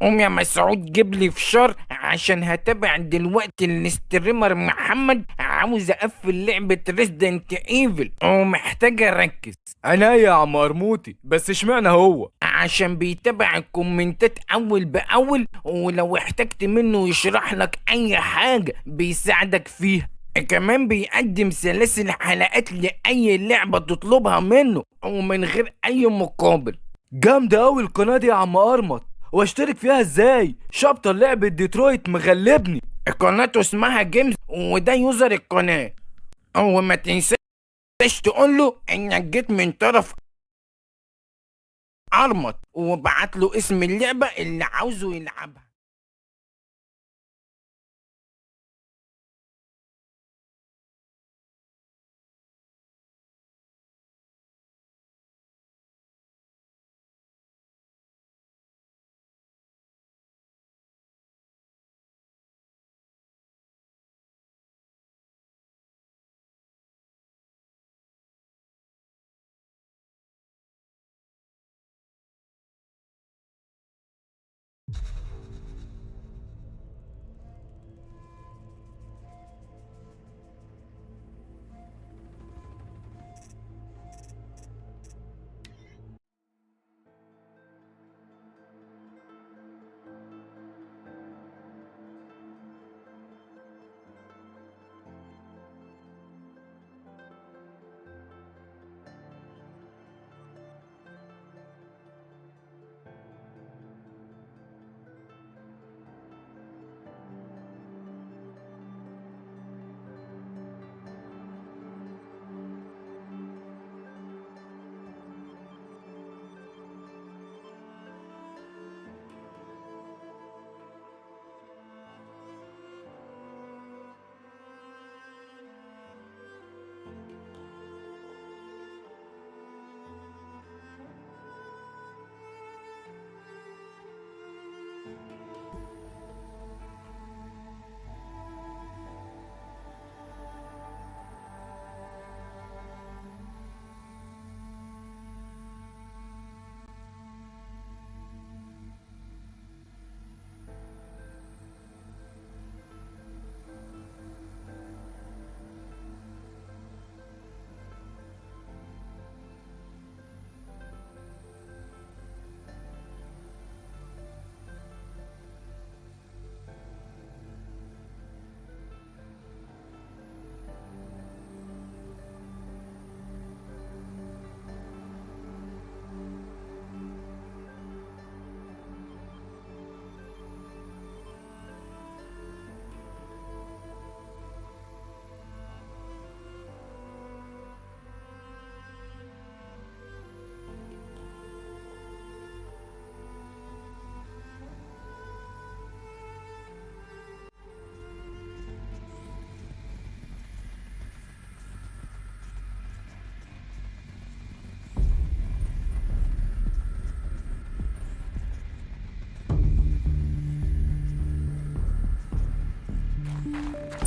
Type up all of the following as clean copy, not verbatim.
قوم يا مسعود جيب لي فشار عشان هتابع دلوقتي الستريمر محمد عاوز اقفل لعبة ريزيدنت ايفل ومحتاج اركز. انا يا عم مرموتي، بس اشمعنى هو؟ عشان بيتابع الكومنتات اول باول، ولو احتجت منه يشرح لك اي حاجة بيساعدك فيها. كمان بيقدم سلاسل حلقات لأي لعبة تطلبها منه ومن غير أي مقابل. جامدة اوي القناة دي يا عم ارمط، واشترك فيها ازاي؟ شابتر لعبة ديترويت مغلبني. قناته اسمها جيمز وده يوزر القناة. وما تنساش تقول له انك جيت من طرف ارمط، وبعت له اسم اللعبة اللي عاوزه يلعبها.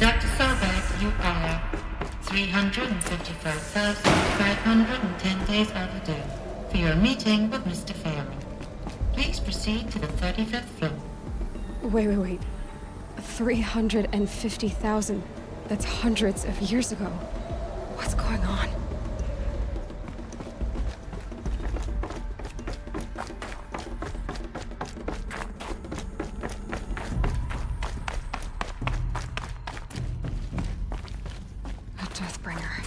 Dr. Solberg, you are 355,510 days overdue for your meeting with Mr. Fairman. Please proceed to the 35th floor. Wait. 350,000. That's hundreds of years ago. What's going on? A Deathbringer.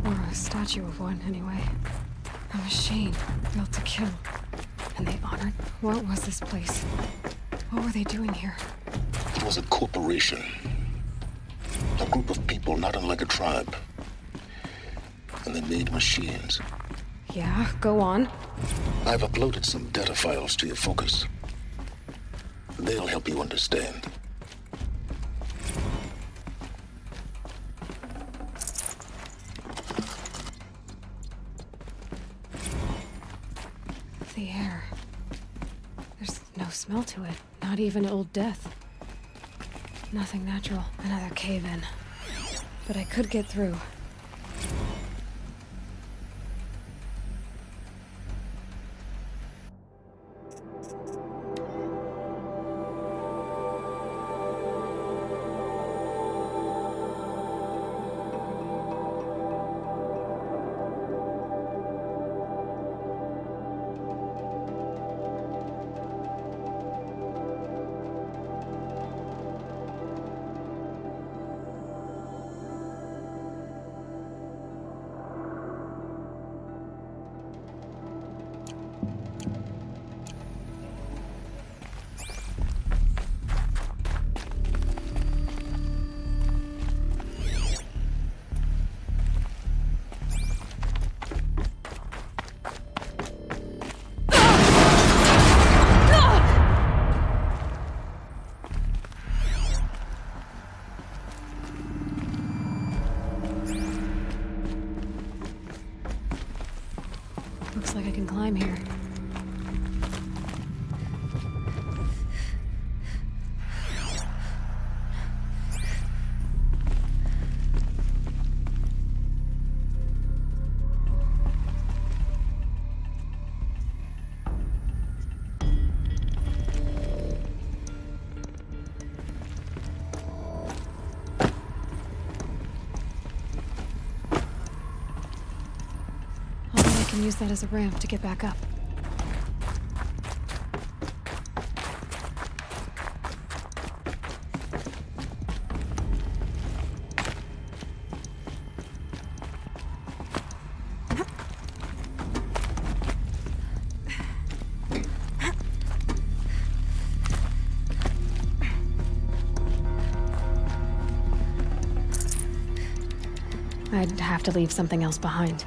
Or a statue of one, anyway. A machine built to kill. And they honored... What was this place? What were they doing here? It was a corporation. A group of people not unlike a tribe. And they made machines. Yeah, go on. I've uploaded some data files to your focus. They'll help you understand. The air. There's no smell to it. Not even old death. Nothing natural. Another cave-in. But I could get through. climb here. I can use that as a ramp to get back up. I'd have to leave something else behind.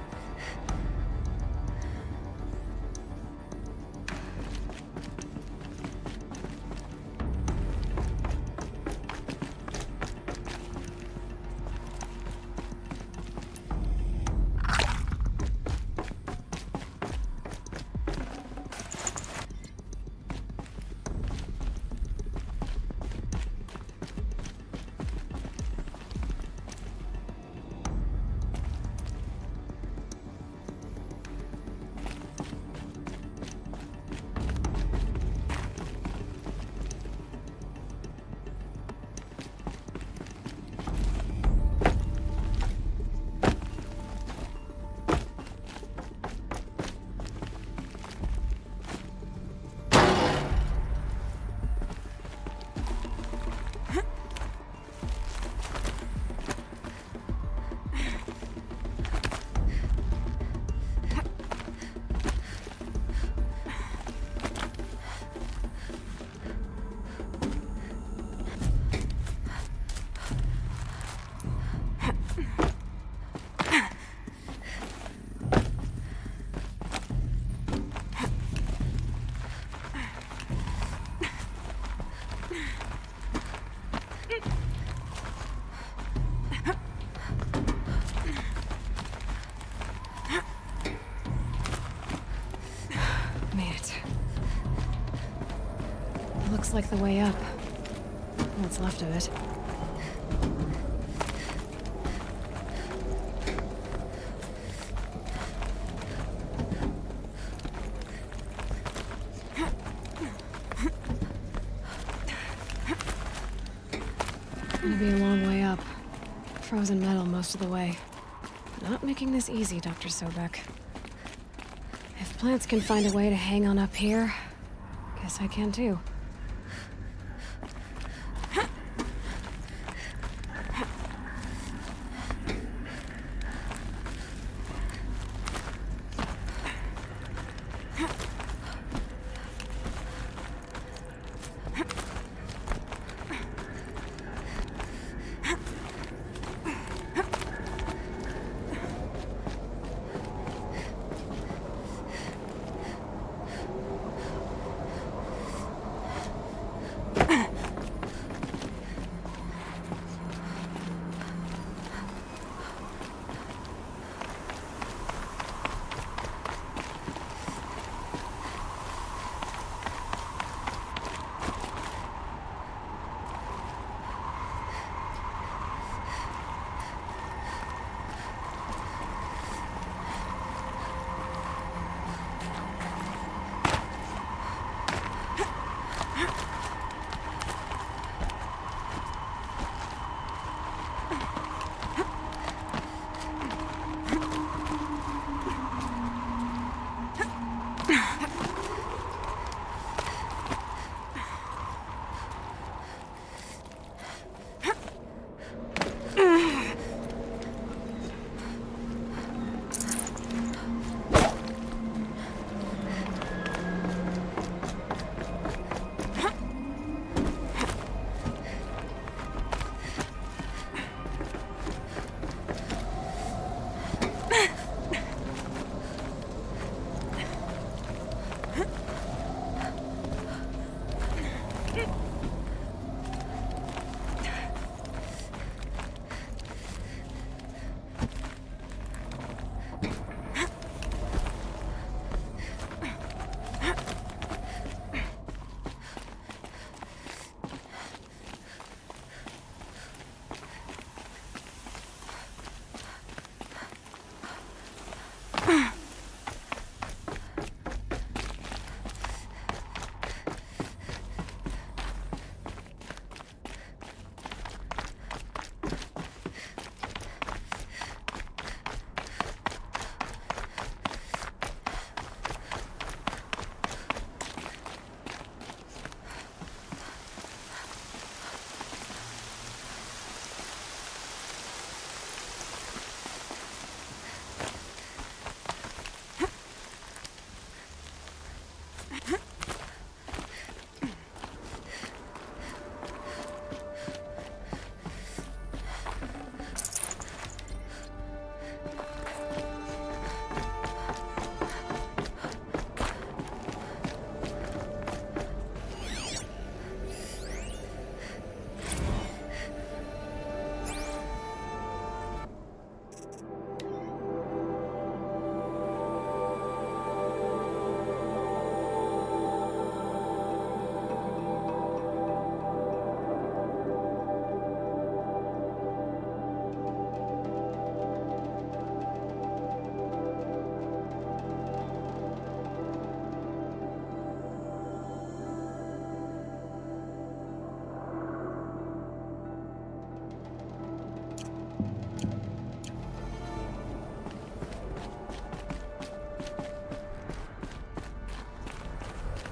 Looks like the way up. What's left of it. Gonna be a long way up. Frozen metal most of the way. Not making this easy, Dr. Sobek. If plants can find a way to hang on up here, guess I can too.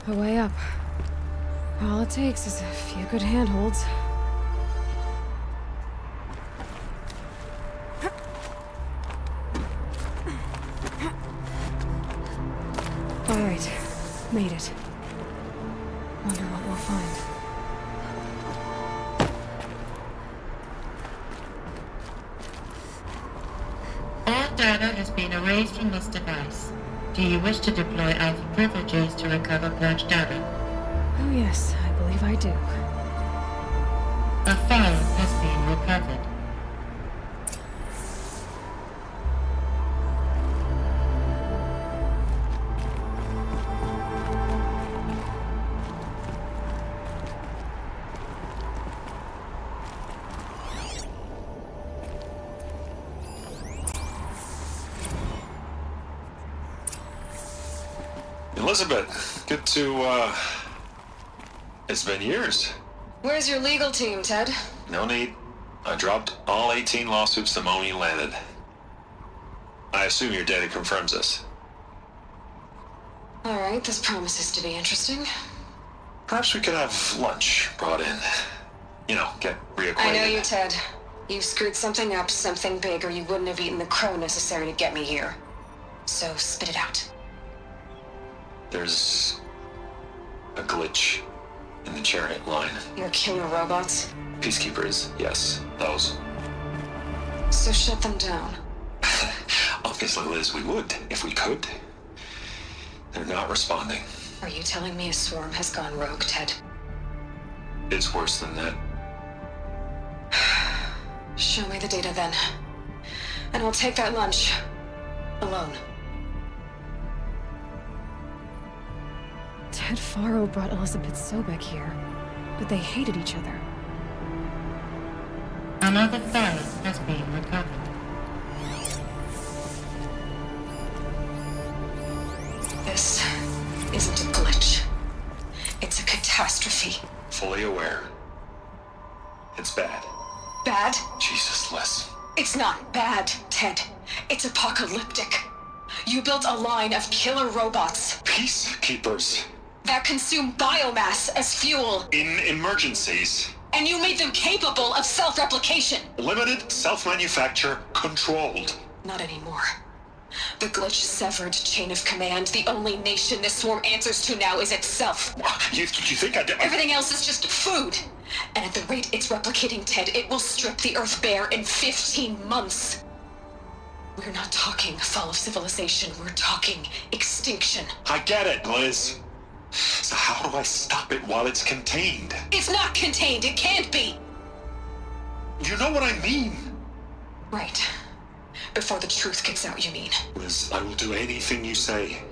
a way up. All it takes is a few good handholds. All right, made it. Wonder what we'll find. All data has been erased from this device. Do you wish to deploy Alpha privileges to recover purged data? Oh yes, I believe I do. A file has been recovered. Elizabeth, good to, it's been years. Where's your legal team, Ted? No need. I dropped all 18 lawsuits the moment you landed. I assume your data confirms this. All right, this promises to be interesting. Perhaps we could have lunch brought in. You know, get reacquainted. I know you, Ted. You screwed something up, something big, or you wouldn't have eaten the crow necessary to get me here. So spit it out. There's a glitch in the chariot line. Your killer robots? Peacekeepers, yes, those. So shut them down. Obviously, Liz, we would, if we could. They're not responding. Are you telling me a swarm has gone rogue, Ted? It's worse than that. Show me the data then. And I'll take that lunch. Alone. Ted Faro brought Elizabeth Sobek here, but they hated each other. Another file has been recovered. This isn't a glitch. It's a catastrophe. Fully aware. It's bad. Bad? Jesus, Liz. It's not bad, Ted. It's apocalyptic. You built a line of killer robots Peacekeepers. that consume biomass as fuel, In emergencies. and you made them capable of self-replication. Limited, self-manufacture, controlled. Not anymore. The glitch severed chain of command. The only nation this swarm answers to now is itself. You think I did? Everything else is just food. And at the rate it's replicating, Ted, it will strip the Earth bare in 15 months. We're not talking fall of civilization. We're talking extinction. I get it, Liz. So how do I stop it while it's contained? It's not contained. It can't be. You know what I mean. Right. Before the truth gets out, you mean? Liz, I will do anything you say.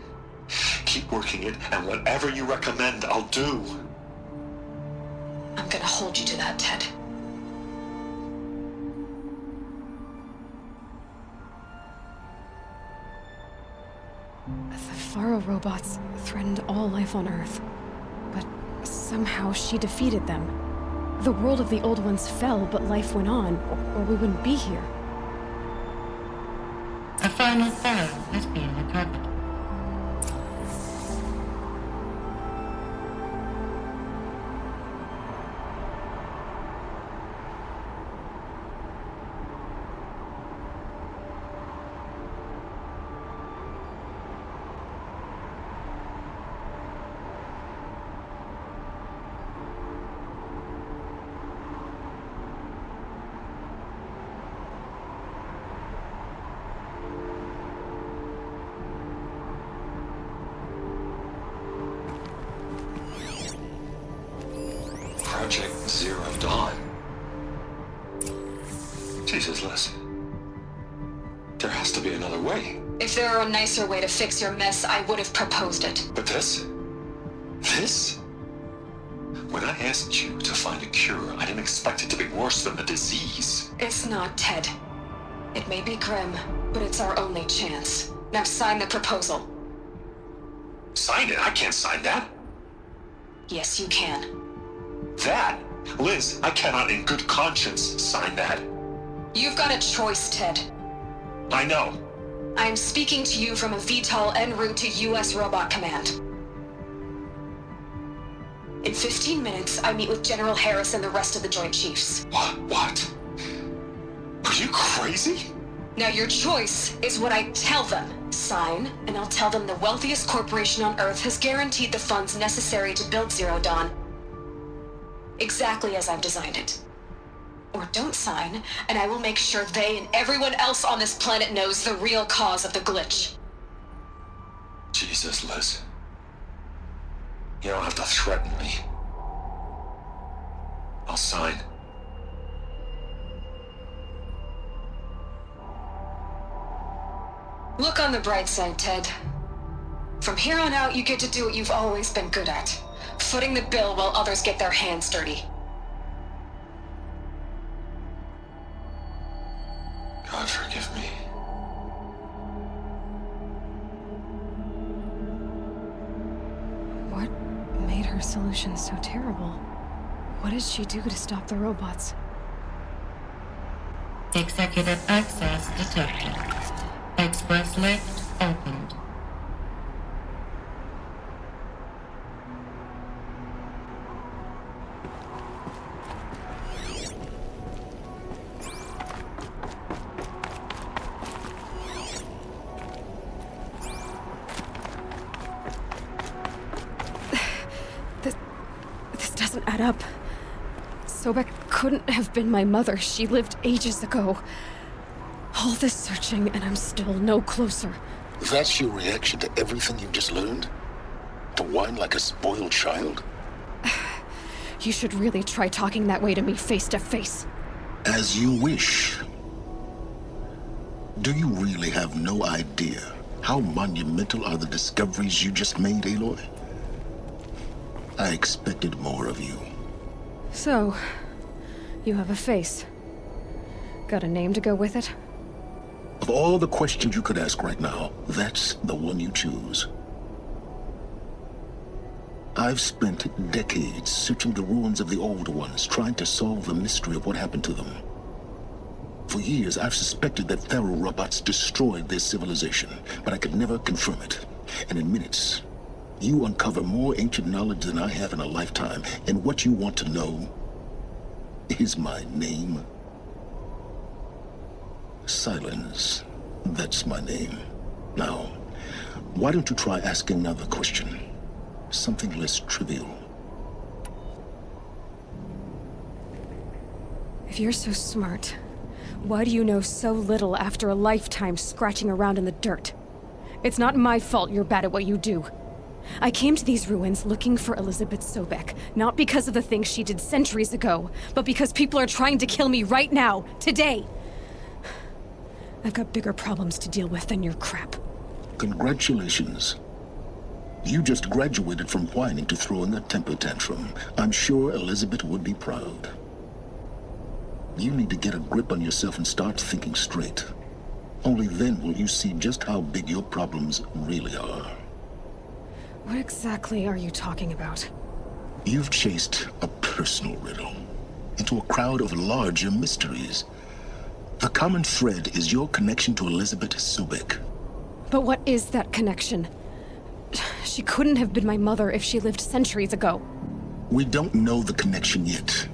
Keep working it, and whatever you recommend, I'll do. I'm gonna hold you to that, Ted. The Faro robots threatened all life on Earth, but somehow she defeated them. The world of the old ones fell, but life went on, or we wouldn't be here. A final file has been recovered. Project Zero Dawn. Jesus, Liz. There has to be another way. If there were a nicer way to fix your mess, I would have proposed it. But this? This? When I asked you to find a cure, I didn't expect it to be worse than the disease. It's not, Ted. It may be grim, but it's our only chance. Now sign the proposal. Sign it? I can't sign that. Yes, you can. That? Liz, I cannot in good conscience sign that. You've got a choice, Ted. I know. I am speaking to you from a VTOL en route to U.S. Robot Command. In 15 minutes, I meet with General Harris and the rest of the Joint Chiefs. What? Are you crazy? Now your choice is what I tell them. Sign, and I'll tell them the wealthiest corporation on Earth has guaranteed the funds necessary to build Zero Dawn exactly as I've designed it. Or don't sign, and I will make sure they and everyone else on this planet knows the real cause of the glitch. Jesus, Liz. You don't have to threaten me. I'll sign. Look on the bright side, Ted. From here on out, you get to do what you've always been good at. Footing the bill while others get their hands dirty. God forgive me. What made her solution so terrible? What did she do to stop the robots? Executive access detected. Express lift opened. This doesn't add up. Sobek couldn't have been my mother. She lived ages ago. All this searching, and I'm still no closer. That's your reaction to everything you've just learned? To whine like a spoiled child? You should really try talking that way to me face to face. As you wish. Do you really have no idea how monumental are the discoveries you just made, Aloy? I expected more of you. So, you have a face. Got a name to go with it? Of all the questions you could ask right now, that's the one you choose. I've spent decades searching the ruins of the old ones, trying to solve the mystery of what happened to them. For years, I've suspected that Pharaoh robots destroyed their civilization, but I could never confirm it. And in minutes, you uncover more ancient knowledge than I have in a lifetime, and what you want to know is my name. Silence. That's my name. Now, why don't you try asking another question? Something less trivial. If you're so smart, why do you know so little after a lifetime scratching around in the dirt? It's not my fault you're bad at what you do. I came to these ruins looking for Elizabeth Sobek, not because of the things she did centuries ago, but because people are trying to kill me right now, today. I've got bigger problems to deal with than your crap. Congratulations. You just graduated from whining to throwing a temper tantrum. I'm sure Elizabeth would be proud. You need to get a grip on yourself and start thinking straight. Only then will you see just how big your problems really are. What exactly are you talking about? You've chased a personal riddle into a crowd of larger mysteries. The common thread is your connection to Elizabeth Sobek. But what is that connection? She couldn't have been my mother if she lived centuries ago. We don't know the connection yet.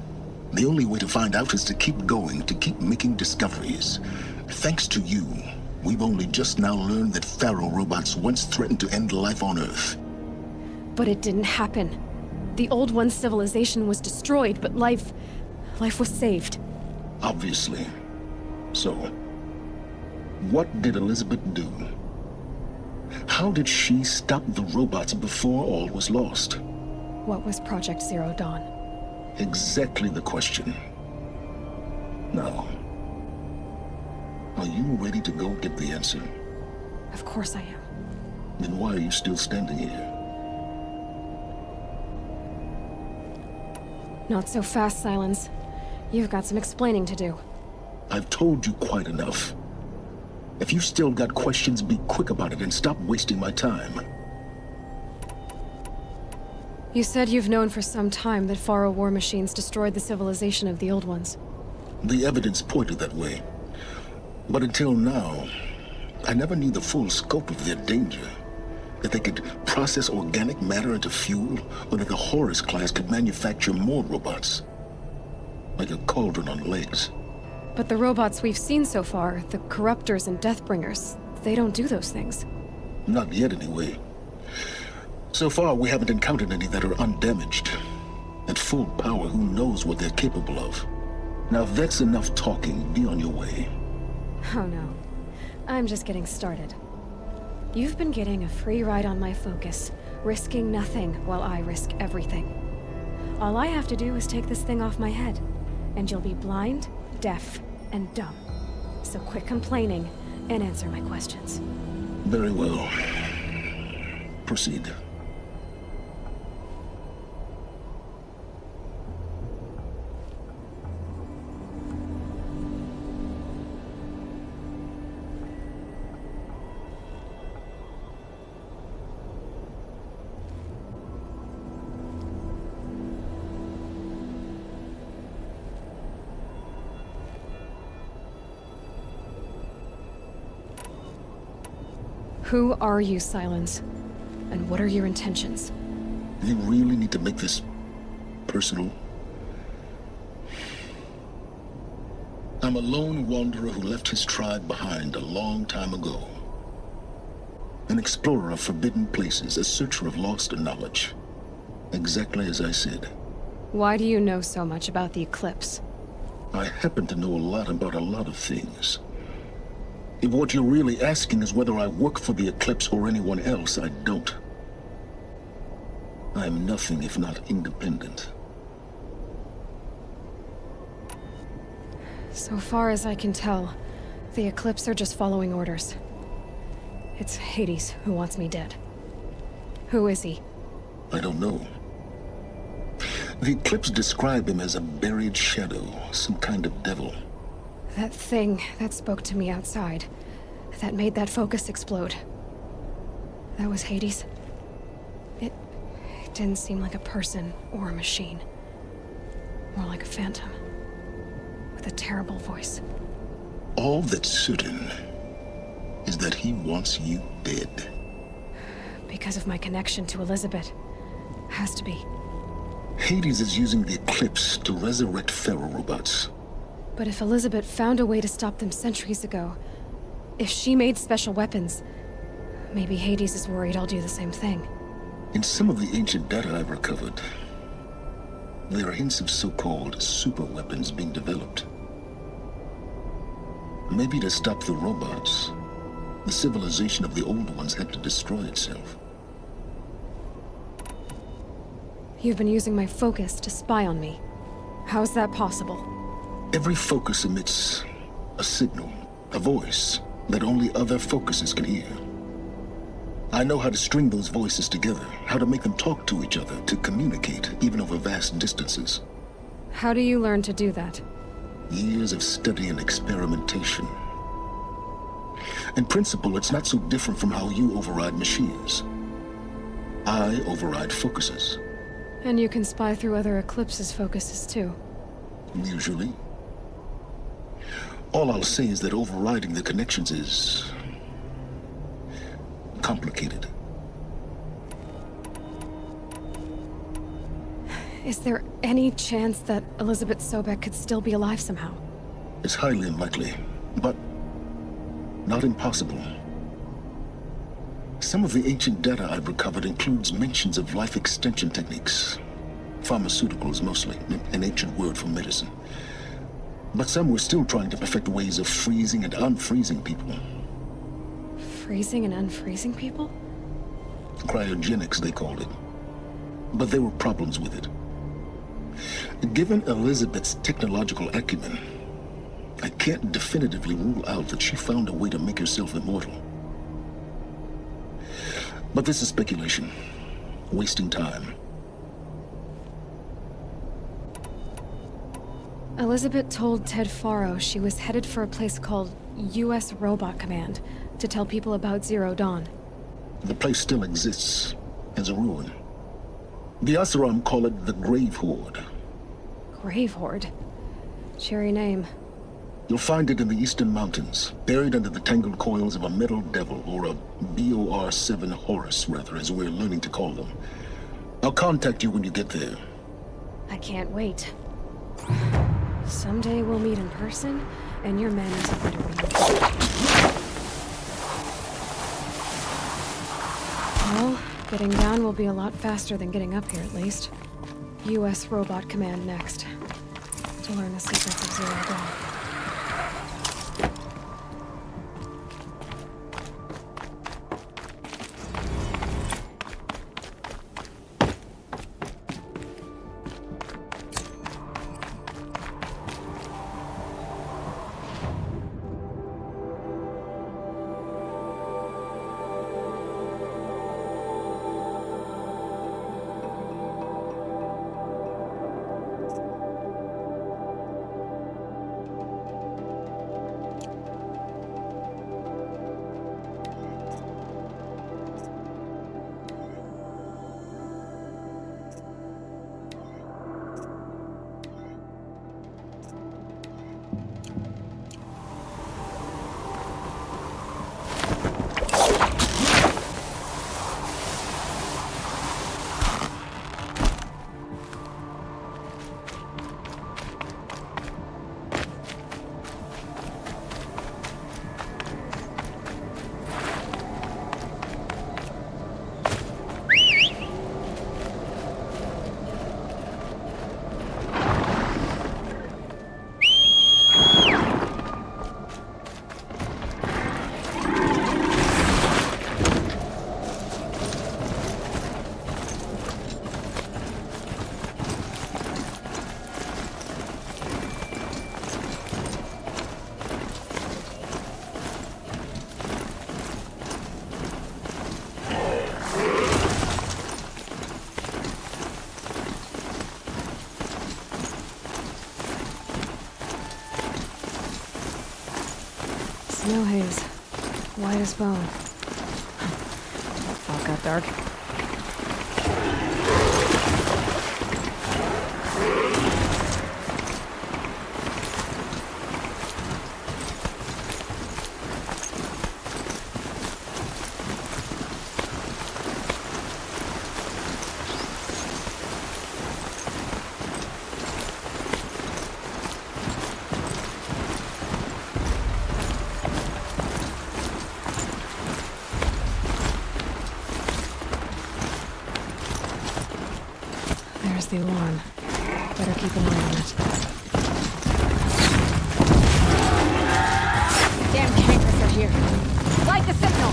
The only way to find out is to keep going, to keep making discoveries. Thanks to you, we've only just now learned that Pharaoh robots once threatened to end life on Earth. But it didn't happen. The Old One's civilization was destroyed, but life was saved. Obviously. So, what did Elizabeth do? How did she stop the robots before all was lost? What was Project Zero Dawn? Exactly the question. Now, are you ready to go get the answer? Of course I am. Then why are you still standing here? Not so fast, Silence. You've got some explaining to do. I've told you quite enough. If you've still got questions, be quick about it and stop wasting my time. You said you've known for some time that Pharaoh war machines destroyed the civilization of the Old Ones. The evidence pointed that way. But until now, I never knew the full scope of their danger. That they could process organic matter into fuel, or that the Horus class could manufacture more robots. Like a cauldron on legs. But the robots we've seen so far, the Corruptors and Deathbringers, they don't do those things. Not yet, anyway. So far, we haven't encountered any that are undamaged. At full power, who knows what they're capable of? Now, if that's enough talking, be on your way. Oh no. I'm just getting started. You've been getting a free ride on my focus, risking nothing while I risk everything. All I have to do is take this thing off my head, and you'll be blind, deaf, and dumb. So quit complaining and answer my questions. Very well. Proceed. Who are you, Silence? And what are your intentions? You really need to make this personal? I'm a lone wanderer who left his tribe behind a long time ago. An explorer of forbidden places, a searcher of lost knowledge. Exactly as I said. Why do you know so much about the eclipse? I happen to know a lot about a lot of things. If what you're really asking is whether I work for the Eclipse or anyone else, I don't. I am nothing if not independent. So far as I can tell, the Eclipse are just following orders. It's Hades who wants me dead. Who is he? I don't know. The Eclipse describe him as a buried shadow, some kind of devil. That thing that spoke to me outside, that made that focus explode. That was Hades. It didn't seem like a person or a machine. More like a phantom. With a terrible voice. All that's certain is that he wants you dead. Because of my connection to Elizabeth. Has to be. Hades is using the Eclipse to resurrect feral robots. But if Elizabeth found a way to stop them centuries ago, if she made special weapons, maybe Hades is worried I'll do the same thing. In some of the ancient data I've recovered, there are hints of so-called super weapons being developed. Maybe to stop the robots, the civilization of the old ones had to destroy itself. You've been using my focus to spy on me. How's that possible? Every focus emits a signal, a voice, that only other focuses can hear. I know how to string those voices together, how to make them talk to each other, to communicate, even over vast distances. How do you learn to do that? Years of study and experimentation. In principle, it's not so different from how you override machines. I override focuses. And you can spy through other Eclipse's focuses too. Usually. All I'll say is that overriding the connections is complicated. Is there any chance that Elizabeth Sobek could still be alive somehow? It's highly unlikely, but not impossible. Some of the ancient data I've recovered includes mentions of life extension techniques. Pharmaceuticals mostly, an ancient word for medicine. But some were still trying to perfect ways of freezing and unfreezing people. Freezing and unfreezing people? Cryogenics, they called it. But there were problems with it. Given Elizabeth's technological acumen, I can't definitively rule out that she found a way to make herself immortal. But this is speculation. Wasting time. Elizabeth told Ted Faro she was headed for a place called U.S. Robot Command to tell people about Zero Dawn. The place still exists as a ruin. The Asuram call it the Grave Horde. Grave Horde? Cheery name. You'll find it in the eastern mountains, buried under the tangled coils of a metal devil, or a BOR-7 Horus, rather, as we're learning to call them. I'll contact you when you get there. I can't wait. Someday we'll meet in person, and your manners are better than well, getting down will be a lot faster than getting up here, at least. U.S. Robot Command next. To learn the secrets of Zero Dawn. Snow haze. White as bone. Fog got dark. There's the alarm. Better keep an eye on it. Damn cankers are here. Light the signal!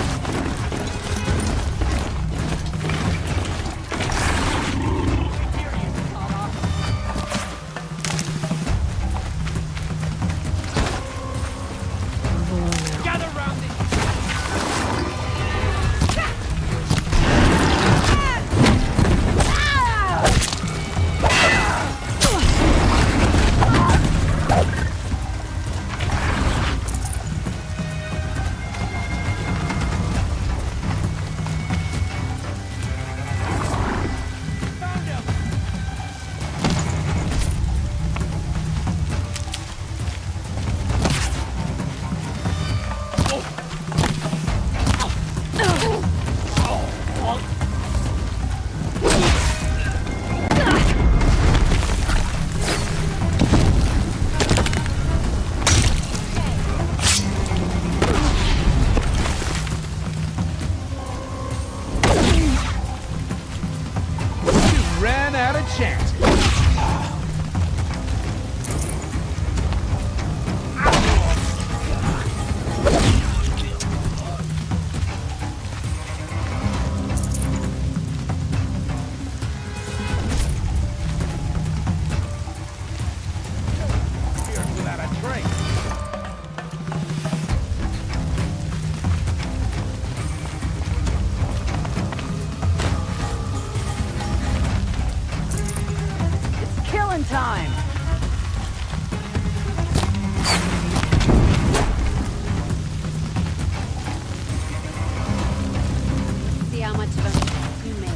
Time. See how much of a you make.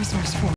prisoners for?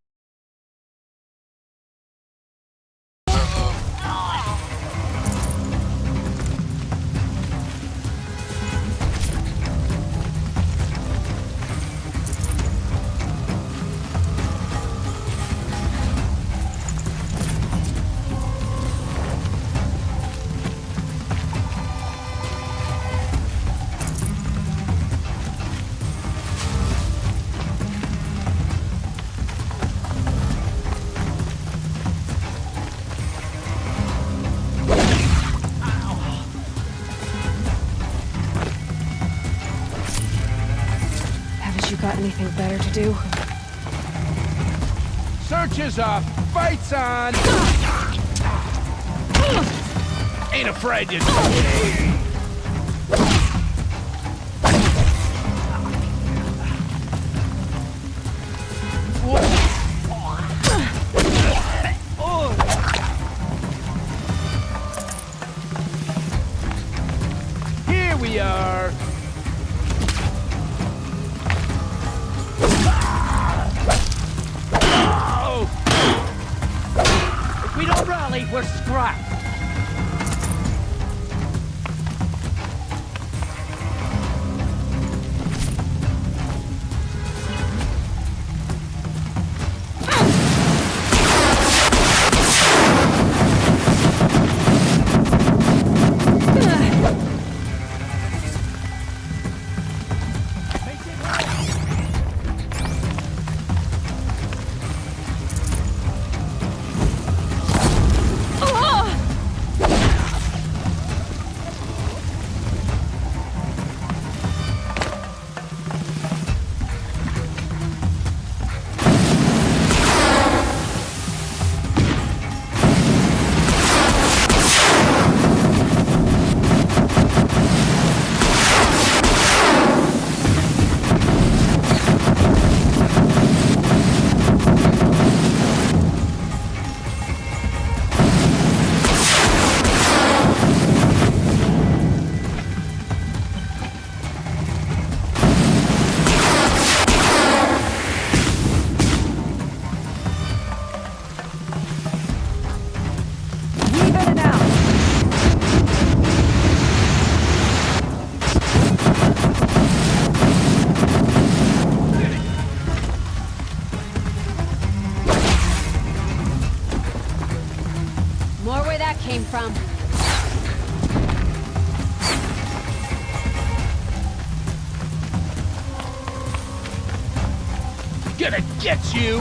Got anything better to do? Search is off. Fights on. Ain't afraid to. Here we are. We don't rally, we're scrapped. Came from. Gonna get you!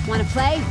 Wanna play?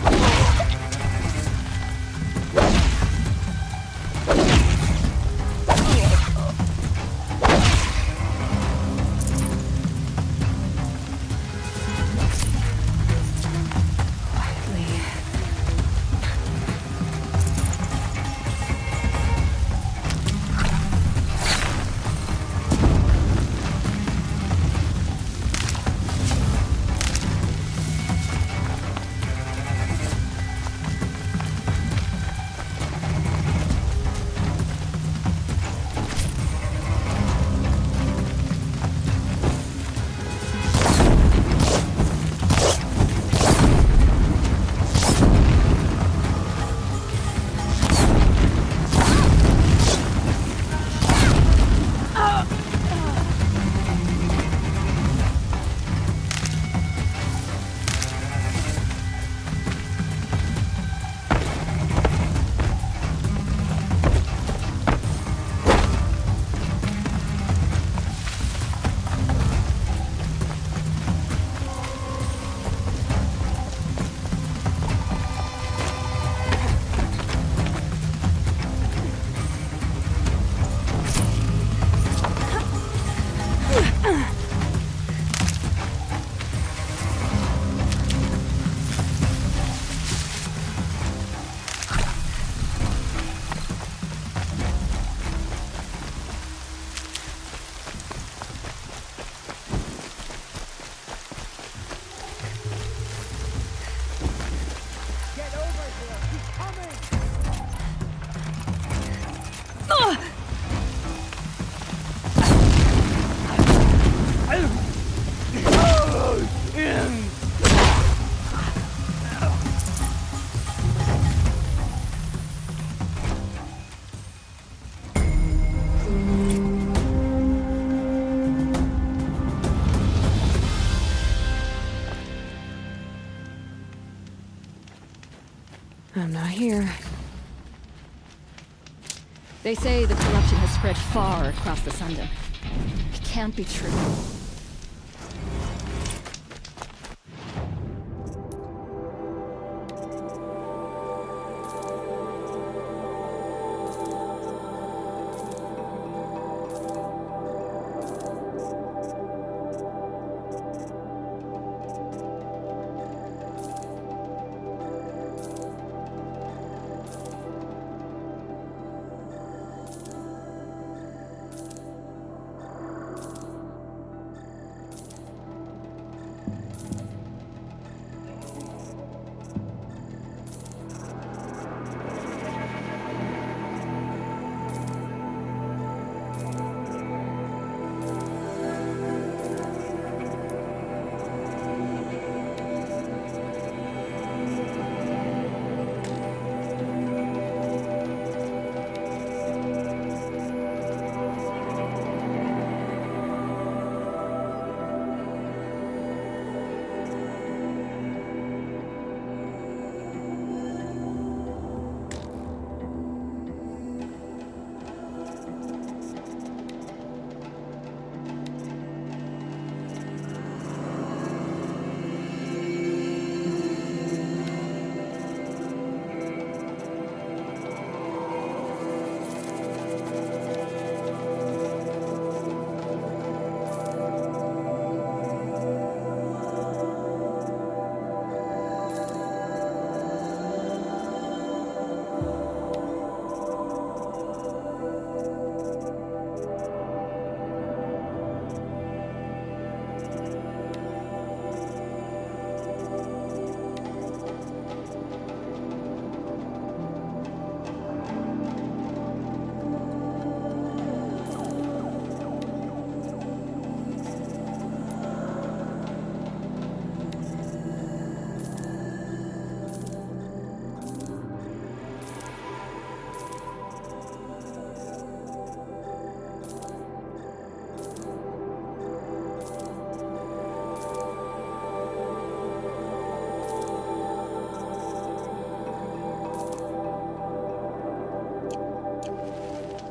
I'm not here. They say the corruption has spread far across the Sundom. It can't be true.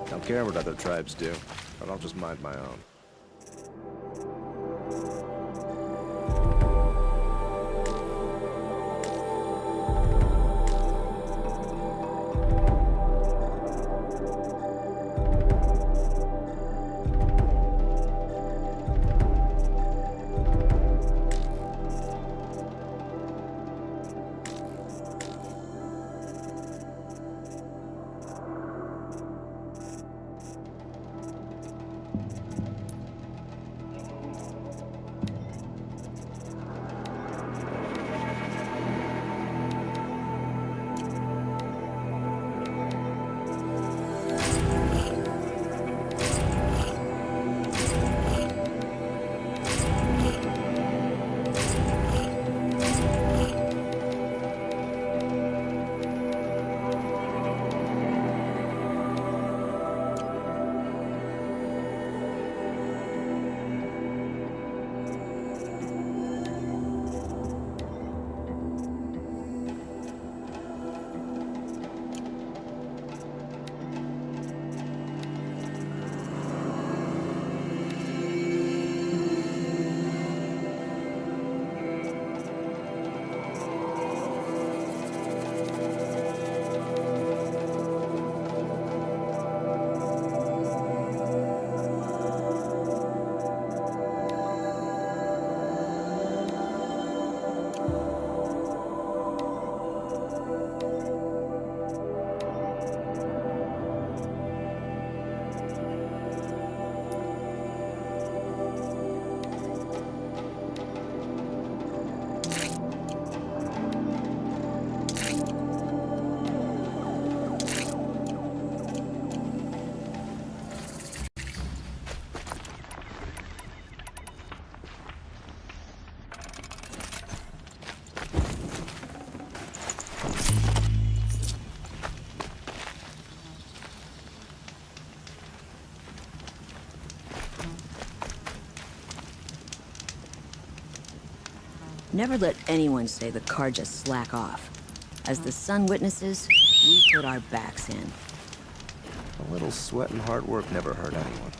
Don't care what other tribes do, but I'll just mind my own. Never let anyone say the car just slack off. As the sun witnesses, we put our backs in. A little sweat and hard work never hurt anyone.